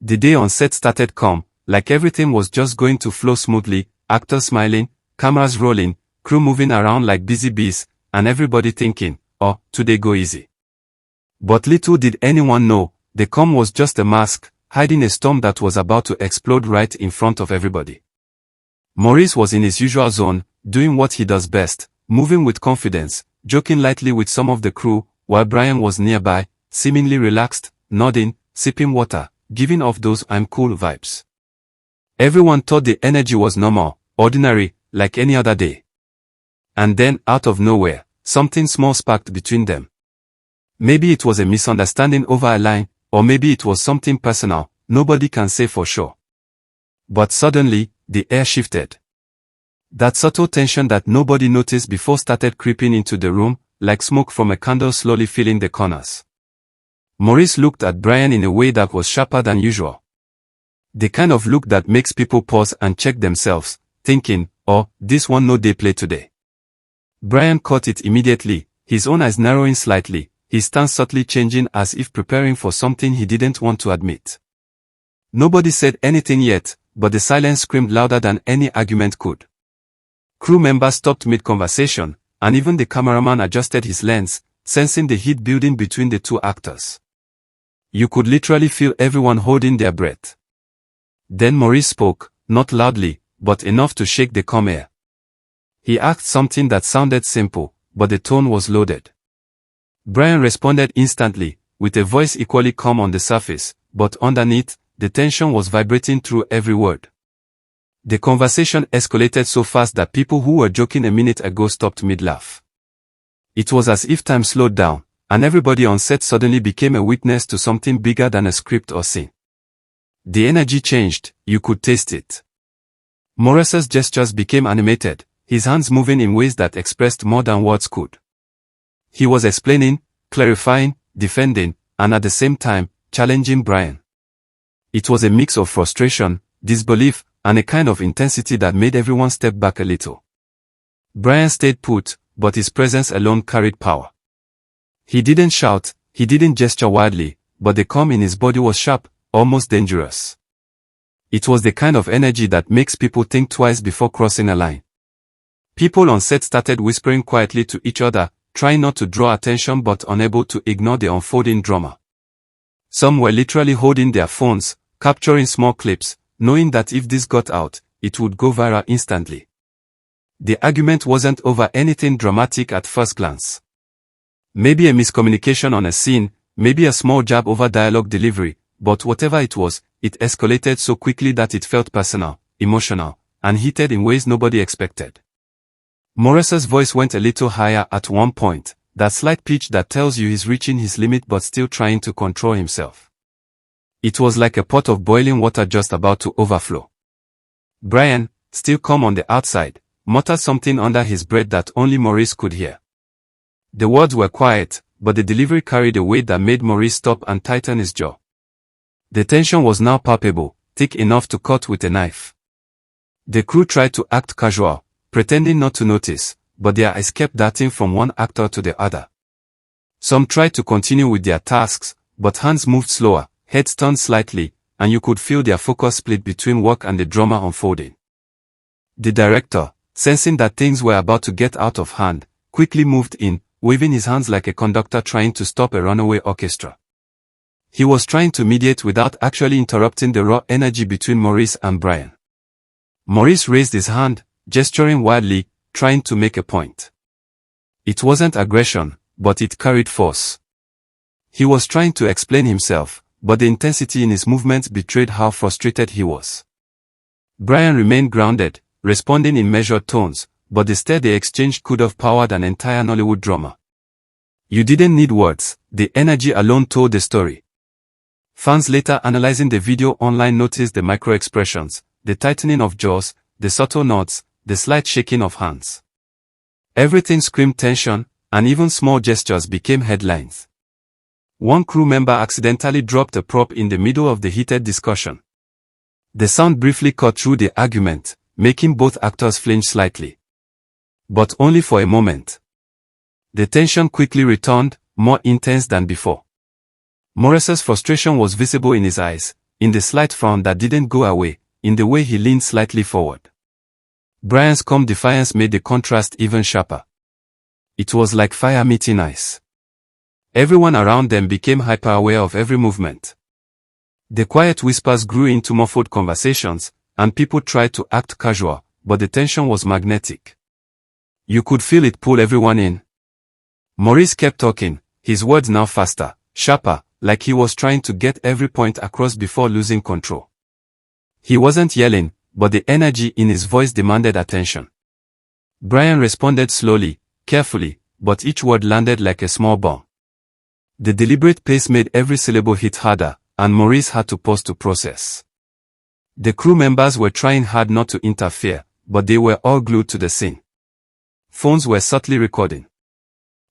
The day on set started calm, like everything was just going to flow smoothly, actors smiling, cameras rolling, crew moving around like busy bees, and everybody thinking, oh, today go easy. But little did anyone know, the calm was just a mask, hiding a storm that was about to explode right in front of everybody. Maurice was in his usual zone, doing what he does best, moving with confidence, joking lightly with some of the crew, while Brian was nearby, seemingly relaxed, nodding, sipping water, giving off those I'm cool vibes. Everyone thought the energy was normal, ordinary, like any other day. And then, out of nowhere, something small sparked between them. Maybe it was a misunderstanding over a line, or maybe it was something personal, nobody can say for sure. But suddenly, the air shifted. That subtle tension that nobody noticed before started creeping into the room, like smoke from a candle slowly filling the corners. Maurice looked at Brian in a way that was sharper than usual. The kind of look that makes people pause and check themselves, thinking, oh, this one no dey play today. Brian caught it immediately, his own eyes narrowing slightly, his stance subtly changing as if preparing for something he didn't want to admit. Nobody said anything yet, but the silence screamed louder than any argument could. Crew members stopped mid-conversation, and even the cameraman adjusted his lens, sensing the heat building between the two actors. You could literally feel everyone holding their breath. Then Maurice spoke, not loudly, but enough to shake the calm air. He asked something that sounded simple, but the tone was loaded. Brian responded instantly, with a voice equally calm on the surface, but underneath, the tension was vibrating through every word. The conversation escalated so fast that people who were joking a minute ago stopped mid-laugh. It was as if time slowed down, and everybody on set suddenly became a witness to something bigger than a script or scene. The energy changed, you could taste it. Maurice's gestures became animated, his hands moving in ways that expressed more than words could. He was explaining, clarifying, defending, and at the same time, challenging Brian. It was a mix of frustration, disbelief, and a kind of intensity that made everyone step back a little. Brian stayed put, but his presence alone carried power. He didn't shout, he didn't gesture wildly, but the calm in his body was sharp, almost dangerous. It was the kind of energy that makes people think twice before crossing a line. People on set started whispering quietly to each other, trying not to draw attention but unable to ignore the unfolding drama. Some were literally holding their phones, capturing small clips, knowing that if this got out, it would go viral instantly. The argument wasn't over anything dramatic at first glance. Maybe a miscommunication on a scene, maybe a small jab over dialogue delivery, but whatever it was, it escalated so quickly that it felt personal, emotional, and heated in ways nobody expected. Maurice's voice went a little higher at one point, that slight pitch that tells you he's reaching his limit but still trying to control himself. It was like a pot of boiling water just about to overflow. Brian, still calm on the outside, muttered something under his breath that only Maurice could hear. The words were quiet, but the delivery carried a weight that made Maurice stop and tighten his jaw. The tension was now palpable, thick enough to cut with a knife. The crew tried to act casual, pretending not to notice, but their eyes kept darting from one actor to the other. Some tried to continue with their tasks, but hands moved slower, heads turned slightly, and you could feel their focus split between work and the drama unfolding. The director, sensing that things were about to get out of hand, quickly moved in, waving his hands like a conductor trying to stop a runaway orchestra. He was trying to mediate without actually interrupting the raw energy between Maurice and Brian. Maurice raised his hand, gesturing wildly, trying to make a point. It wasn't aggression, but it carried force. He was trying to explain himself, but the intensity in his movements betrayed how frustrated he was. Brian remained grounded, responding in measured tones, but the stare they exchanged could have powered an entire Nollywood drama. You didn't need words, the energy alone told the story. Fans later analyzing the video online noticed the micro-expressions, the tightening of jaws, the subtle nods, the slight shaking of hands. Everything screamed tension, and even small gestures became headlines. One crew member accidentally dropped a prop in the middle of the heated discussion. The sound briefly cut through the argument, making both actors flinch slightly. But only for a moment. The tension quickly returned, more intense than before. Maurice's frustration was visible in his eyes, in the slight frown that didn't go away, in the way he leaned slightly forward. Brian's calm defiance made the contrast even sharper. It was like fire meeting ice. Everyone around them became hyper-aware of every movement. The quiet whispers grew into muffled conversations, and people tried to act casual, but the tension was magnetic. You could feel it pull everyone in. Maurice kept talking, his words now faster, sharper, like he was trying to get every point across before losing control. He wasn't yelling, but the energy in his voice demanded attention. Brian responded slowly, carefully, but each word landed like a small bomb. The deliberate pace made every syllable hit harder, and Maurice had to pause to process. The crew members were trying hard not to interfere, but they were all glued to the scene. Phones were subtly recording.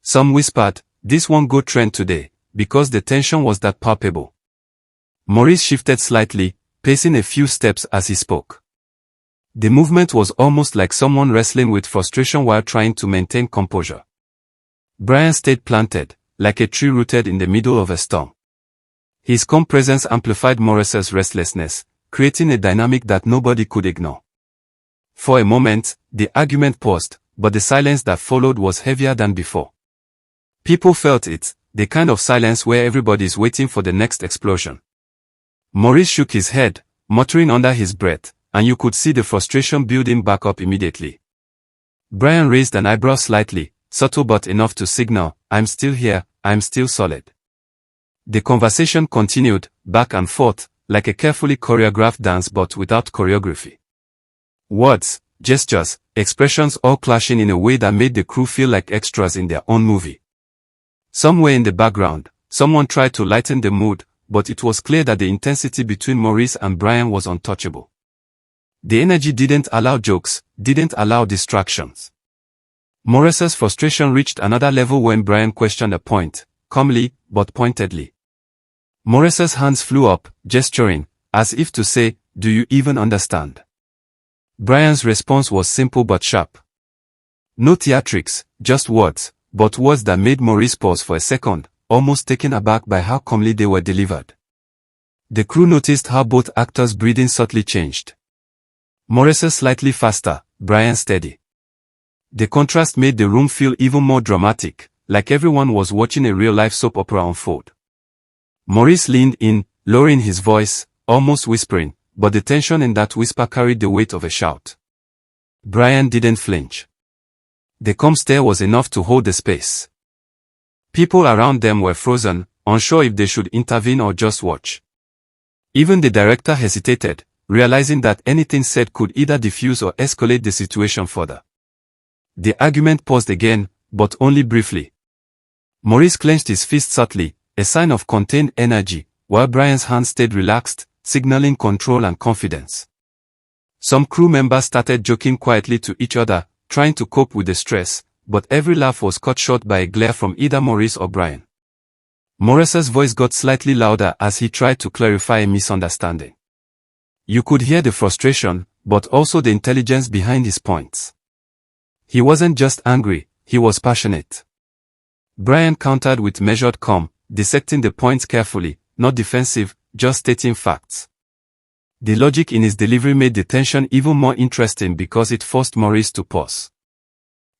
Some whispered, "This won't go trend today," because the tension was that palpable. Maurice shifted slightly, pacing a few steps as he spoke. The movement was almost like someone wrestling with frustration while trying to maintain composure. Brian stayed planted, like a tree rooted in the middle of a storm. His calm presence amplified Maurice's restlessness, creating a dynamic that nobody could ignore. For a moment, the argument paused, but the silence that followed was heavier than before. People felt it, the kind of silence where everybody's waiting for the next explosion. Maurice shook his head, muttering under his breath, and you could see the frustration building back up immediately. Brian raised an eyebrow slightly, subtle but enough to signal, "I'm still here, I'm still solid." The conversation continued, back and forth, like a carefully choreographed dance but without choreography. Words, gestures, expressions all clashing in a way that made the crew feel like extras in their own movie. Somewhere in the background, someone tried to lighten the mood, but it was clear that the intensity between Maurice and Brian was untouchable. The energy didn't allow jokes, didn't allow distractions. Maurice's frustration reached another level when Brian questioned a point, calmly, but pointedly. Maurice's hands flew up, gesturing, as if to say, "Do you even understand?" Brian's response was simple but sharp. No theatrics, just words, but words that made Maurice pause for a second, almost taken aback by how calmly they were delivered. The crew noticed how both actors' breathing subtly changed. Maurice slightly faster, Brian steady. The contrast made the room feel even more dramatic, like everyone was watching a real-life soap opera unfold. Maurice leaned in, lowering his voice, almost whispering, but the tension in that whisper carried the weight of a shout. Brian didn't flinch. The calm stare was enough to hold the space. People around them were frozen, unsure if they should intervene or just watch. Even the director hesitated, realizing that anything said could either diffuse or escalate the situation further. The argument paused again, but only briefly. Maurice clenched his fist subtly, a sign of contained energy, while Brian's hand stayed relaxed, signaling control and confidence. Some crew members started joking quietly to each other, trying to cope with the stress, but every laugh was cut short by a glare from either Maurice or Brian. Maurice's voice got slightly louder as he tried to clarify a misunderstanding. You could hear the frustration, but also the intelligence behind his points. He wasn't just angry, he was passionate. Brian countered with measured calm, dissecting the points carefully, not defensive, just stating facts. The logic in his delivery made the tension even more interesting because it forced Maurice to pause.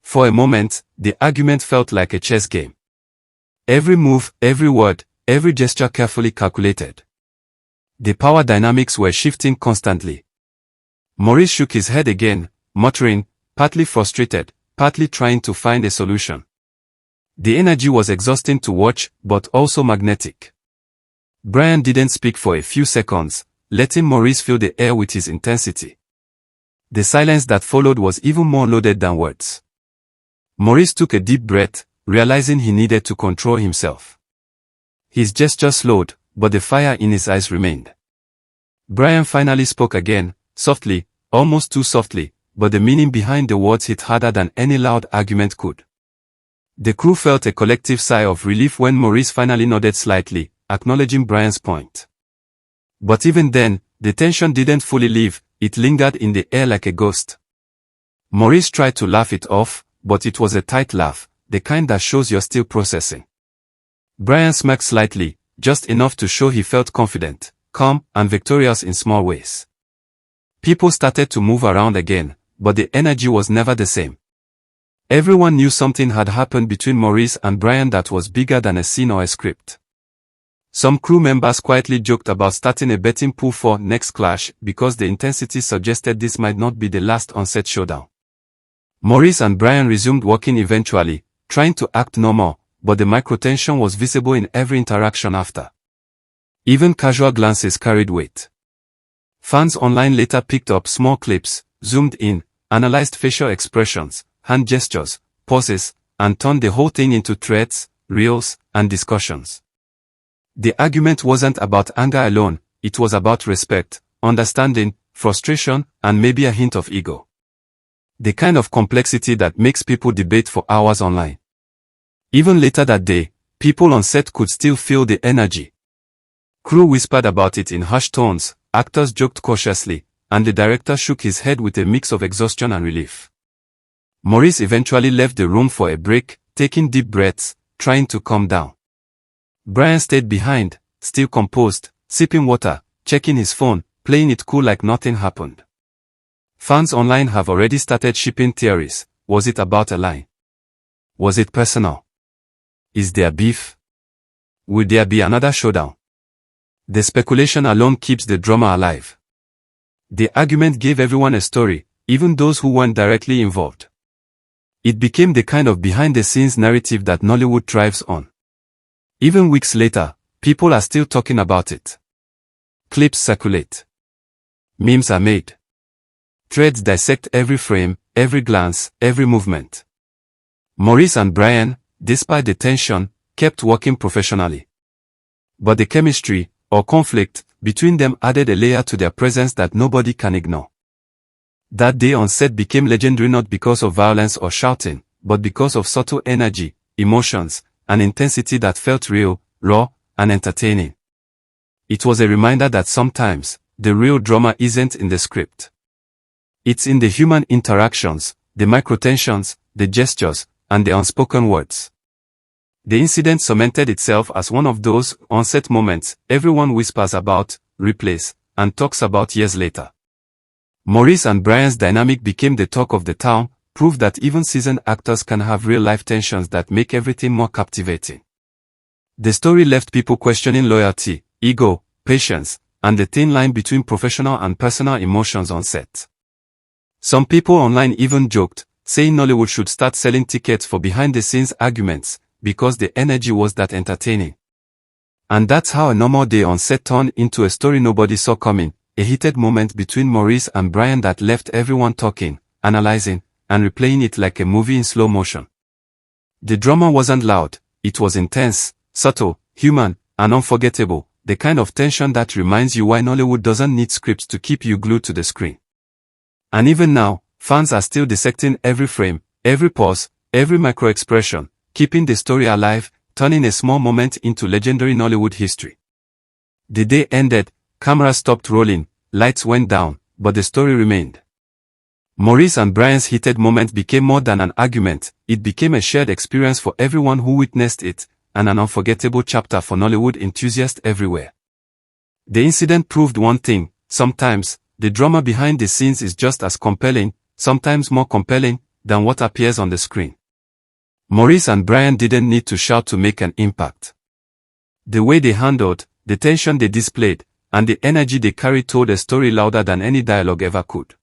For a moment, the argument felt like a chess game. Every move, every word, every gesture carefully calculated. The power dynamics were shifting constantly. Maurice shook his head again, muttering, partly frustrated, partly trying to find a solution. The energy was exhausting to watch, but also magnetic. Brian didn't speak for a few seconds, letting Maurice fill the air with his intensity. The silence that followed was even more loaded than words. Maurice took a deep breath, realizing he needed to control himself. His gesture slowed, but the fire in his eyes remained. Brian finally spoke again, softly, almost too softly, but the meaning behind the words hit harder than any loud argument could. The crew felt a collective sigh of relief when Maurice finally nodded slightly, acknowledging Brian's point. But even then, the tension didn't fully leave, it lingered in the air like a ghost. Maurice tried to laugh it off, but it was a tight laugh, the kind that shows you're still processing. Brian smirked slightly, just enough to show he felt confident, calm, and victorious in small ways. People started to move around again, but the energy was never the same. Everyone knew something had happened between Maurice and Brian that was bigger than a scene or a script. Some crew members quietly joked about starting a betting pool for next clash because the intensity suggested this might not be the last on-set showdown. Maurice and Brian resumed working eventually, trying to act normal, but the microtension was visible in every interaction after. Even casual glances carried weight. Fans online later picked up small clips, zoomed in, analyzed facial expressions, hand gestures, pauses, and turned the whole thing into threads, reels, and discussions. The argument wasn't about anger alone, it was about respect, understanding, frustration, and maybe a hint of ego. The kind of complexity that makes people debate for hours online. Even later that day, people on set could still feel the energy. Crew whispered about it in hushed tones, actors joked cautiously, and the director shook his head with a mix of exhaustion and relief. Maurice eventually left the room for a break, taking deep breaths, trying to calm down. Brian stayed behind, still composed, sipping water, checking his phone, playing it cool like nothing happened. Fans online have already started shipping theories. Was it about a line? Was it personal? Is there beef? Will there be another showdown? The speculation alone keeps the drama alive. The argument gave everyone a story, even those who weren't directly involved. It became the kind of behind-the-scenes narrative that Nollywood thrives on. Even weeks later, people are still talking about it. Clips circulate. Memes are made. Threads dissect every frame, every glance, every movement. Maurice and Brian, despite the tension, kept working professionally. But the chemistry, or conflict, between them added a layer to their presence that nobody can ignore. That day on set became legendary not because of violence or shouting, but because of subtle energy, emotions, and intensity that felt real, raw, and entertaining. It was a reminder that sometimes, the real drama isn't in the script. It's in the human interactions, the microtensions, the gestures, and the unspoken words. The incident cemented itself as one of those on-set moments everyone whispers about, replays, and talks about years later. Maurice and Brian's dynamic became the talk of the town, proof that even seasoned actors can have real-life tensions that make everything more captivating. The story left people questioning loyalty, ego, patience, and the thin line between professional and personal emotions on set. Some people online even joked, saying Nollywood should start selling tickets for behind-the-scenes arguments, because the energy was that entertaining. And that's how a normal day on set turned into a story nobody saw coming, a heated moment between Maurice and Brian that left everyone talking, analyzing, and replaying it like a movie in slow motion. The drama wasn't loud, it was intense, subtle, human, and unforgettable, the kind of tension that reminds you why Nollywood doesn't need scripts to keep you glued to the screen. And even now, fans are still dissecting every frame, every pause, every micro-expression, keeping the story alive, turning a small moment into legendary Nollywood history. The day ended, cameras stopped rolling, lights went down, but the story remained. Maurice and Brian's heated moment became more than an argument, it became a shared experience for everyone who witnessed it, and an unforgettable chapter for Nollywood enthusiasts everywhere. The incident proved one thing: sometimes, the drama behind the scenes is just as compelling, sometimes more compelling, than what appears on the screen. Maurice and Brian didn't need to shout to make an impact. The way they handled, the tension they displayed, and the energy they carried told a story louder than any dialogue ever could.